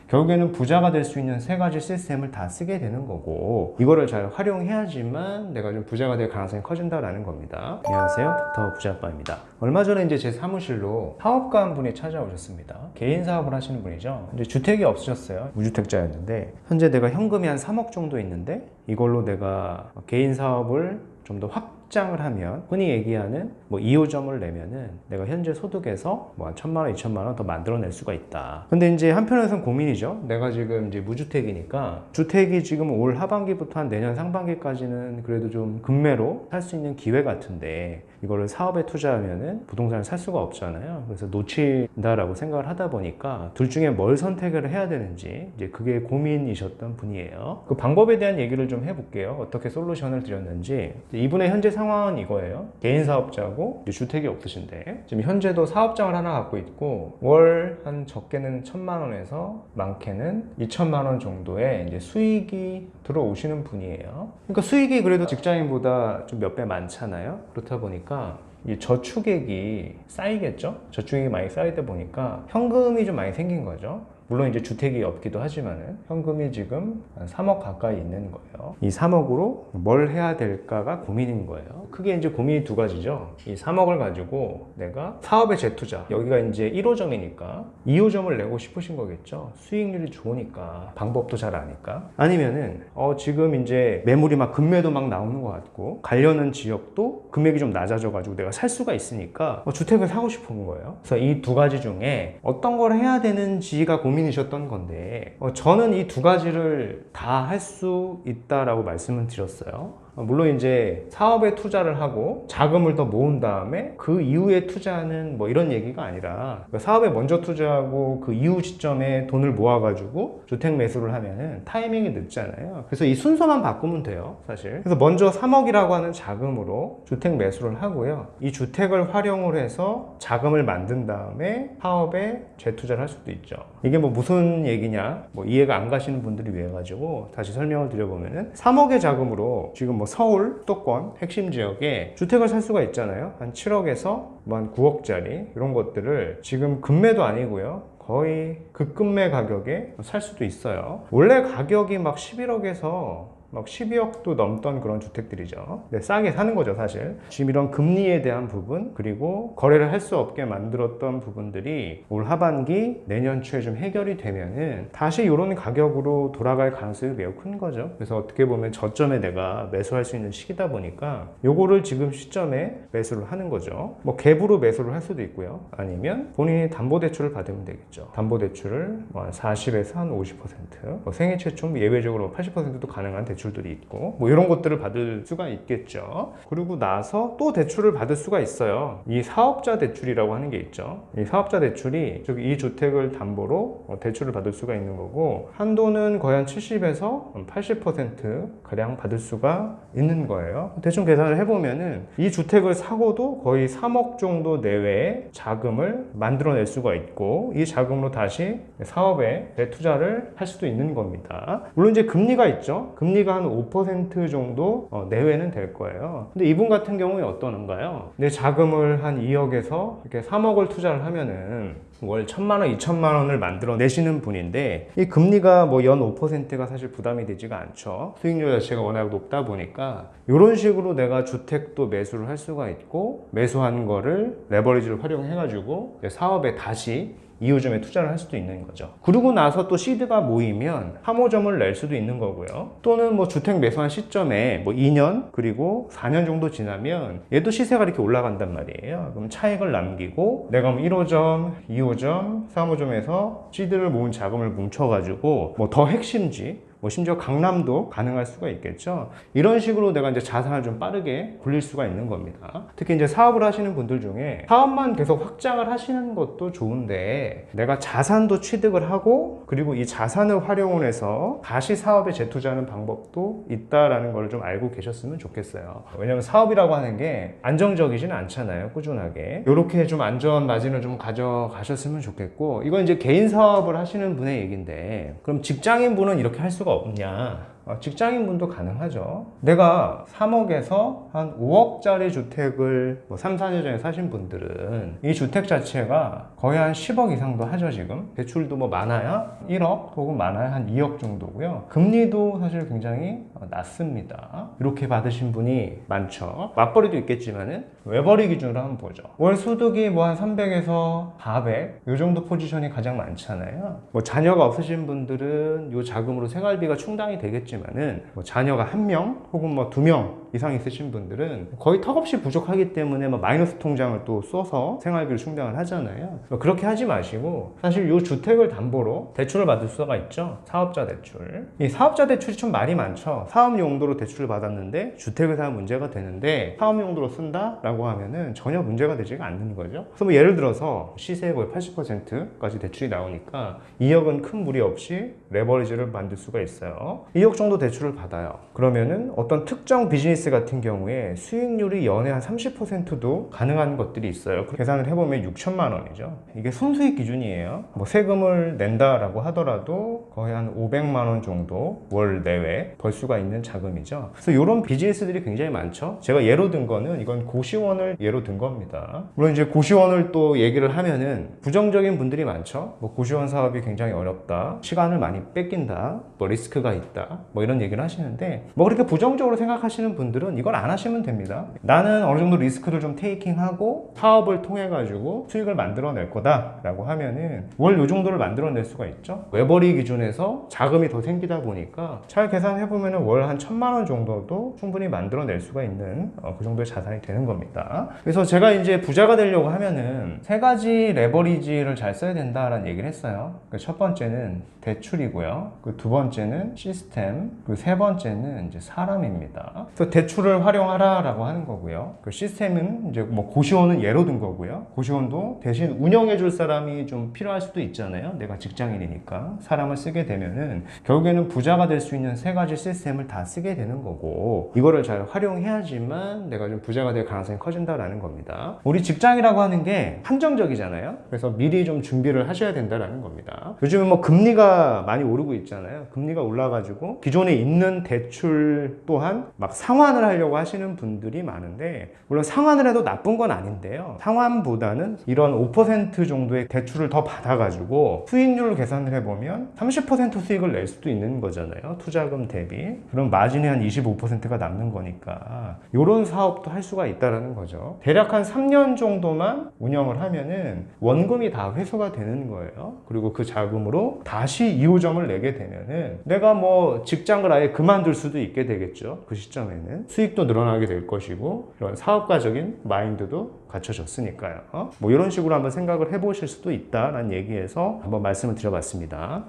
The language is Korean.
결국에는 부자가 될 수 있는 세 가지 시스템을 다 쓰게 되는 거고, 이거를 잘 활용해야지만 내가 좀 부자가 될 가능성이 커진다라는 겁니다. 안녕하세요, 닥터 부자빠입니다. 얼마 전에 이제 제 사무실로 사업가 한 분이 찾아오셨습니다. 개인 사업을 하시는 분이죠. 이제 주택이 없으셨어요. 무주택자였는데 현재 내가 현금이 한 3억 정도 있는데 이걸로 내가 개인 사업을 좀 더 확장을 하면, 흔히 얘기하는 뭐 2호점을 내면은 내가 현재 소득에서 뭐 한 1,000만 원, 2,000만 원 더 만들어낼 수가 있다. 근데 이제 한편에서는 고민이죠. 내가 지금 이제 무주택이니까 주택이 지금 올 하반기부터 한 내년 상반기까지는 그래도 좀 급매로 살 수 있는 기회 같은데 이거를 사업에 투자하면은 부동산을 살 수가 없잖아요. 그래서 놓친다라고 생각을 하다 보니까 둘 중에 뭘 선택을 해야 되는지 이제 그게 고민이셨던 분이에요. 그 방법에 대한 얘기를 좀 해볼게요. 어떻게 솔루션을 드렸는지. 이분의 현재 상황은 이거예요. 개인 사업자고 주택이 없으신데 지금 현재도 사업장을 하나 갖고 있고 월 한 적게는 1,000만 원에서 많게는 2,000만 원 정도의 이제 수익이 들어오시는 분이에요. 그러니까 수익이 그래도 직장인보다 좀 몇 배 많잖아요. 그렇다 보니까 이 저축액이 쌓이겠죠? 저축액이 많이 쌓이다 보니까 현금이 좀 많이 생긴 거죠. 물론 이제 주택이 없기도 하지만은 현금이 지금 한 3억 가까이 있는 거예요. 이 3억으로 뭘 해야 될까가 고민인 거예요. 크게 이제 고민이 두 가지죠. 이 3억을 가지고 내가 사업에 재투자, 여기가 이제 1호점이니까 2호점을 내고 싶으신 거겠죠. 수익률이 좋으니까, 방법도 잘 아니까. 아니면은 지금 이제 매물이 막 급매도 막 나오는 것 같고 가려는 지역도 금액이 좀 낮아져 가지고 내가 살 수가 있으니까 주택을 사고 싶은 거예요. 그래서 이 두 가지 중에 어떤 걸 해야 되는지가 고민이셨던 건데, 저는 이 두 가지를 다 할 수 있다라고 말씀을 드렸어요. 물론 이제 사업에 투자를 하고 자금을 더 모은 다음에 그 이후에 투자는 뭐 이런 얘기가 아니라, 사업에 먼저 투자하고 그 이후 시점에 돈을 모아가지고 주택 매수를 하면은 타이밍이 늦잖아요. 그래서 이 순서만 바꾸면 돼요, 사실. 그래서 먼저 3억이라고 하는 자금으로 주택 매수를 하고요. 이 주택을 활용을 해서 자금을 만든 다음에 사업에 재투자를 할 수도 있죠. 이게 뭐 무슨 얘기냐, 뭐 이해가 안 가시는 분들이 위해 가지고 다시 설명을 드려보면은 3억의 자금으로 지금 뭐 서울, 수도권 핵심 지역에 주택을 살 수가 있잖아요. 한 7억에서 한 9억짜리 이런 것들을 지금 급매도 아니고요, 거의 급급매 가격에 살 수도 있어요. 원래 가격이 막 11억에서 막 12억도 넘던 그런 주택들이죠. 네, 싸게 사는 거죠, 사실. 지금 이런 금리에 대한 부분, 그리고 거래를 할 수 없게 만들었던 부분들이 올 하반기, 내년 초에 좀 해결이 되면은 다시 이런 가격으로 돌아갈 가능성이 매우 큰 거죠. 그래서 어떻게 보면 저점에 내가 매수할 수 있는 시기다 보니까 요거를 지금 시점에 매수를 하는 거죠. 뭐 갭으로 매수를 할 수도 있고요. 아니면 본인이 담보대출을 받으면 되겠죠. 담보대출을 뭐 한 40에서 한 50%, 뭐 생애 최초 예외적으로 80%도 가능한 대출들이 있고 뭐 이런 것들을 받을 수가 있겠죠. 그리고 나서 또 대출을 받을 수가 있어요. 이 사업자 대출이라고 하는 게 있죠. 이 사업자 대출이 즉 이 주택을 담보로 대출을 받을 수가 있는 거고, 한도는 거의 한 70에서 80% 가량 받을 수가 있는 거예요. 대충 계산을 해보면은 이 주택을 사고도 거의 3억 정도 내외의 자금을 만들어낼 수가 있고, 이 자금으로 다시 사업에 재투자를 할 수도 있는 겁니다. 물론 이제 금리가 있죠. 금리가 한 5% 정도 내외는 될 거예요. 근데 이분 같은 경우에 어떠는가요? 내 자금을 한 2억에서 이렇게 3억을 투자를 하면은 월 1,000만 원, 2,000만 원을 만들어 내시는 분인데, 이 금리가 뭐 연 5%가 사실 부담이 되지가 않죠. 수익률 자체가 워낙 높다 보니까 이런 식으로 내가 주택도 매수를 할 수가 있고, 매수한 거를 레버리지를 활용해 가지고 사업에 다시 2호점에 투자를 할 수도 있는 거죠. 그러고 나서 또 시드가 모이면 3호점을 낼 수도 있는 거고요. 또는 뭐 주택 매수한 시점에 뭐 2년 그리고 4년 정도 지나면 얘도 시세가 이렇게 올라간단 말이에요. 그럼 차익을 남기고 내가 뭐 1호점, 2호점, 3호점에서 시드를 모은 자금을 뭉쳐가지고 뭐 더 핵심지, 뭐 심지어 강남도 가능할 수가 있겠죠. 이런 식으로 내가 이제 자산을 좀 빠르게 굴릴 수가 있는 겁니다. 특히 이제 사업을 하시는 분들 중에 사업만 계속 확장을 하시는 것도 좋은데, 내가 자산도 취득을 하고 그리고 이 자산을 활용을 해서 다시 사업에 재투자하는 방법도 있다라는 걸 좀 알고 계셨으면 좋겠어요. 왜냐면 사업이라고 하는 게 안정적이지는 않잖아요. 꾸준하게 이렇게 좀 안전 마진을 좀 가져가셨으면 좋겠고, 이건 이제 개인 사업을 하시는 분의 얘기인데, 그럼 직장인 분은 이렇게 할 수가 없냐? 직장인분도 가능하죠. 내가 3억에서 한 5억짜리 주택을 3, 4년 전에 사신 분들은 이 주택 자체가 거의 한 10억 이상도 하죠. 지금 대출도 많아야 1억 혹은 많아야 한 2억 정도고요. 금리도 사실 굉장히 낮습니다. 이렇게 받으신 분이 많죠. 맞벌이도 있겠지만은 외벌이 기준으로 한번 보죠. 월 소득이 한 300에서 400 이 정도 포지션이 가장 많잖아요. 자녀가 없으신 분들은 이 자금으로 생활비가 충당이 되겠지만은 자녀가 1명 혹은 2명 이상 있으신 분들은 거의 턱없이 부족하기 때문에 마이너스 통장을 또 써서 생활비를 충당을 하잖아요. 그렇게 하지 마시고 사실 이 주택을 담보로 대출을 받을 수가 있죠. 사업자 대출. 이 사업자 대출이 좀 말이 많죠. 사업 용도로 대출을 받았는데 주택을 사면 문제가 되는데 사업 용도로 쓴다라고 하면은 전혀 문제가 되지가 않는 거죠. 그래서 예를 들어서 시세의 거의 80%까지 대출이 나오니까 2억은 큰 무리 없이 레버리지를 만들 수가 있어요. 2억 정도 대출을 받아요. 그러면은 어떤 특정 비즈니스 같은 경우에 수익률이 연에 한 30%도 가능한 것들이 있어요. 계산을 해보면 6천만 원이죠. 이게 순수익 기준이에요. 세금을 낸다라고 하더라도 거의 한 500만 원 정도 월 내외 벌 수가 있는 자금이죠. 그래서 이런 비즈니스들이 굉장히 많죠. 제가 예로 든 거는 이건 고시원을 예로 든 겁니다. 물론 이제 고시원을 또 얘기를 하면은 부정적인 분들이 많죠. 고시원 사업이 굉장히 어렵다, 시간을 많이 뺏긴다, 리스크가 있다, 이런 얘기를 하시는데 그렇게 부정적으로 생각하시는 분들은 이걸 안 하시면 됩니다. 나는 어느 정도 리스크를 좀 테이킹하고 사업을 통해 가지고 수익을 만들어낼 거다 라고 하면은 월 요 정도를 만들어낼 수가 있죠. 외벌이 기준에서 자금이 더 생기다 보니까 잘 계산해보면 월 한 1,000만 원 정도도 충분히 만들어낼 수가 있는 그 정도의 자산이 되는 겁니다. 그래서 제가 이제 부자가 되려고 하면은 3가지 레버리지를 잘 써야 된다라는 얘기를 했어요. 첫 번째는 대출이고요. 두 번째는 시스템, 세 번째는 이제 사람입니다. 그래서 대출을 활용하라라고 하는 거고요. 시스템은 이제 고시원은 예로 든 거고요. 고시원도 대신 운영해줄 사람이 좀 필요할 수도 있잖아요. 내가 직장인이니까 사람을 쓰게 되면은 결국에는 부자가 될 수 있는 3가지 시스템을 다 쓰게 되는 거고, 이거를 잘 활용해야지만 내가 좀 부자가 될 가능성이 커진다라는 겁니다. 우리 직장이라고 하는 게 한정적이잖아요. 그래서 미리 좀 준비를 하셔야 된다라는 겁니다. 요즘은 금리가 많이 오르고 있잖아요. 금리가 올라가지고 기존에 있는 대출 또한 상환을 하려고 하시는 분들이 많은데, 물론 상환을 해도 나쁜 건 아닌데요. 상환보다는 이런 5% 정도의 대출을 더 받아가지고 수익률을 계산을 해보면 30% 수익을 낼 수도 있는 거잖아요. 투자금 대비. 그럼 마진이 한 25%가 남는 거니까 이런 사업도 할 수가 있다는 거죠. 대략 한 3년 정도만 운영을 하면은 원금이 다 회수가 되는 거예요. 그리고 그 자금으로 다시 2호점을 내게 되면은 내가 직장을 아예 그만둘 수도 있게 되겠죠. 그 시점에는 수익도 늘어나게 될 것이고 이런 사업가적인 마인드도 갖춰졌으니까요. 이런 식으로 한번 생각을 해보실 수도 있다라는 얘기에서 한번 말씀을 드려봤습니다.